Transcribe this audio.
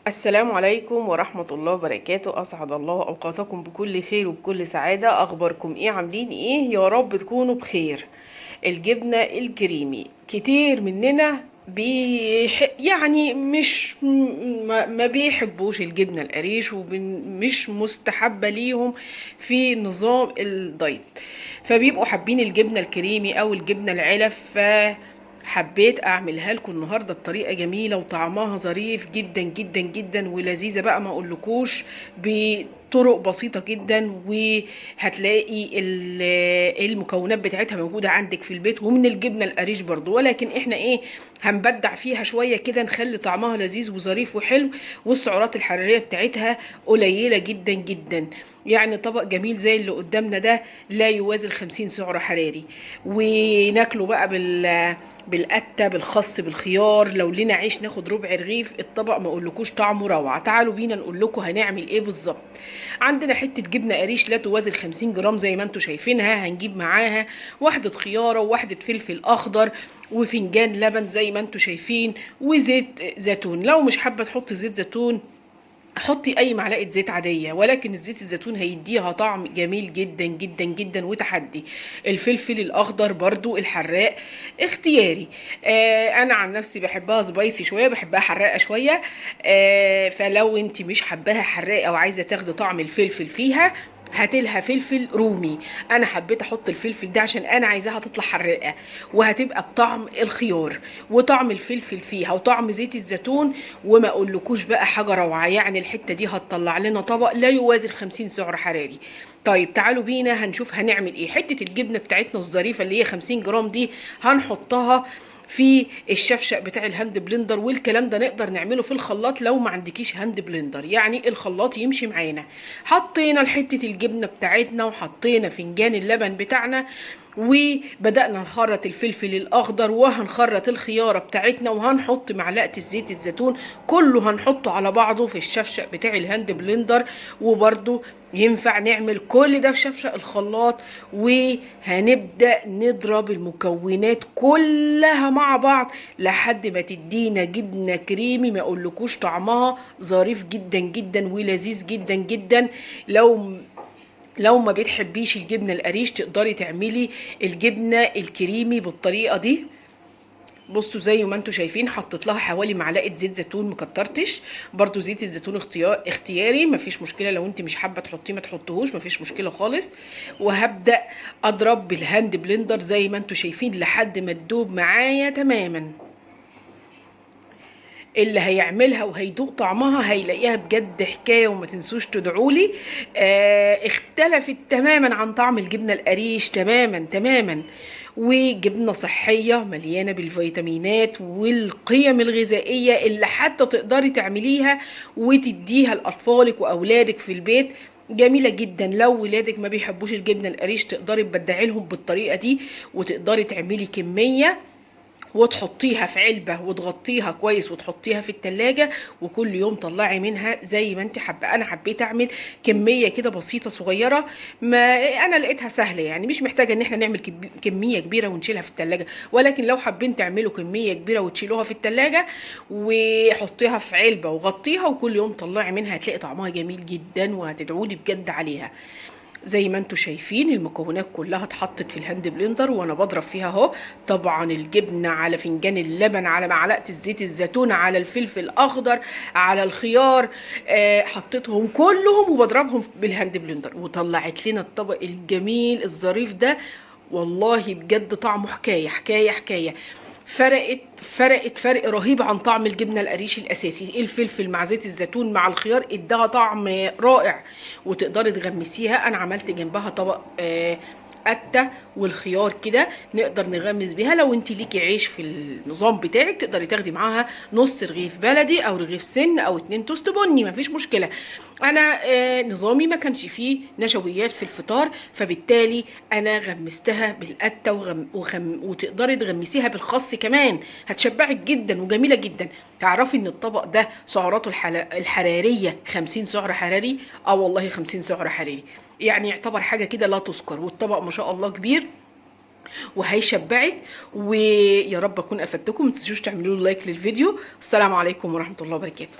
السلام عليكم ورحمة الله وبركاته. أسعد الله أوقاتكم بكل خير وبكل سعادة. أخباركم إيه؟ عاملين إيه؟ يا رب تكونوا بخير. الجبنة الكريمي كتير مننا يعني مش ما بيحبوش الجبنة القريش ومش مستحبة ليهم في نظام الدايت، فبيبقوا حابين الجبنة الكريمي أو الجبنة العلف. حبيت اعملها لكم النهارده بطريقه جميله وطعمها ظريف جدا جدا جدا ولذيذه بقى، ما اقولكوش، بطرق بسيطه جدا، وهتلاقي المكونات بتاعتها موجوده عندك في البيت، ومن الجبنه القريش برضو، ولكن احنا ايه، هنبدع فيها شويه كده، نخلي طعمها لذيذ وظريف وحلو، والسعرات الحراريه بتاعتها قليله جدا جدا. يعني طبق جميل زي اللي قدامنا ده لا يوازي 50 سعر حراري، وناكله بقى بالقته بالخس بالخيار، لو لنا عيش ناخد ربع رغيف. الطبق ما اقولكوش طعمه روعه. تعالوا بينا نقول لكم هنعمل ايه بالظبط. عندنا حته جبنه قريش لا توازي 50 جرام زي ما انتم شايفينها. هنجيب معاها واحده خياره وواحده فلفل اخضر وفنجان لبن زي ما انتم شايفين، وزيت زيتون. لو مش حابه تحط زيت زيتون حطي اي معلقه زيت عاديه، ولكن الزيت الزيتون هيديها طعم جميل جدا جدا جدا وتحدي. الفلفل الاخضر برضو الحراق اختياري. انا عن نفسي بحبها سبايسي شويه، بحبها حراقه شويه. فلو انت مش حباها حراقه او عايزه تاخدي طعم الفلفل فيها، هاتلها فلفل رومي. انا حبيت احط الفلفل ده عشان انا عايزاها تطلع حراقه، وهتبقى بطعم الخيار وطعم الفلفل فيها وطعم زيت الزيتون، وما اقولكوش بقى حاجه روعه. يعني الحته دي هتطلع لنا طبق لا يوازي 50 سعر حراري. طيب تعالوا بينا هنشوف هنعمل ايه. حته الجبنه بتاعتنا الظريفه اللي هي 50 جرام دي هنحطها في الشفشق بتاع الهاند بلندر، والكلام ده نقدر نعمله في الخلاط لو ما عندكيش هاند بلندر، يعني الخلاط يمشي معانا. حطينا حته الجبنه بتاعتنا وحطينا فنجان اللبن بتاعنا، وبدأنا نخرط الفلفل الأخضر وهنخرط الخيارة بتاعتنا وهنحط معلقة الزيت الزيتون. كله هنحطه على بعضه في الشفشق بتاع الهاند بلندر، وبرده ينفع نعمل كل ده في شفشق الخلاط. وهنبدأ نضرب المكونات كلها مع بعض لحد ما تدينا جبنة كريمي ما اقولكوش طعمها ظريف جدا جدا ولذيذ جدا جدا. لو ما بتحبيش الجبنه القريش تقدري تعملي الجبنه الكريمي بالطريقه دي. بصوا زي ما انتم شايفين حطيت لها حوالي معلقه زيت زيتون، مكترتش. برضو زيت الزيتون اختياري، مفيش مشكله، لو انت مش حابه تحطيه ما تحطوهوش، مفيش مشكله خالص. وهبدا اضرب بالهاند بلندر زي ما انتم شايفين لحد ما تدوب معايا تماما. اللي هيعملها وهيدوق طعمها هيلاقيها بجد حكايه، وما تنسوش تدعولي. اختلفت تماما عن طعم الجبنه القريش، تماما تماما. وجبنه صحيه مليانه بالفيتامينات والقيم الغذائيه اللي حتى تقدري تعمليها وتديها لاطفالك واولادك في البيت. جميله جدا. لو ولادك ما بيحبوش الجبنه القريش تقدري تبدعي لهم بالطريقه دي، وتقدري تعملي كميه وتحطيها في علبة وتغطيها كويس وتحطيها في التلاجة، وكل يوم طلعي منها زي ما انت حابة. انا حبيت اعمل كمية كده بسيطة صغيرة، ما انا لقيتها سهلة، يعني مش محتاجة ان احنا نعمل كمية كبيرة ونشيلها في التلاجة. ولكن لو حابين تعملوا كمية كبيرة وتشيلوها في التلاجة وحطيها في علبة وغطيها، وكل يوم طلعي منها هتلاقي طعمها جميل جدا وهتدعولي بجد عليها. زي ما انتم شايفين المكونات كلها اتحطت في الهاند بلندر وانا بضرب فيها اهو. طبعا الجبنه على فنجان اللبن على معلقه الزيت الزيتون على الفلفل الاخضر على الخيار، حطيتهم كلهم وبضربهم بالهاند بلندر، وطلعت لنا الطبق الجميل الظريف ده. والله بجد طعمه حكايه حكايه حكايه. فرقت فرق رهيب عن طعم الجبنه القريش الاساسي. الفلفل مع زيت الزيتون مع الخيار اداها طعم رائع، وتقدري تغمسيها. انا عملت جنبها طبق قته والخيار كده نقدر نغمس بيها. لو انت ليكي عيش في النظام بتاعك تقدري تاخدي معاها نص رغيف بلدي او رغيف سن او 2 توست بني، مفيش مشكله. انا نظامي ما كانش فيه نشويات في الفطار، فبالتالي انا غمستها بالقته وتقدري تغمسيها بالخس كمان، هتشبعك جدا وجميله جدا. تعرفي ان الطبق ده سعراته الحراريه 50 سعر حراري. اه والله 50 سعر حراري، يعني يعتبر حاجه كده لا تذكر. والطبق ما شاء الله كبير وهيشبعك. ويا رب اكون افدتكم. ما تنسوش تعملوا لايك للفيديو. السلام عليكم ورحمه الله وبركاته.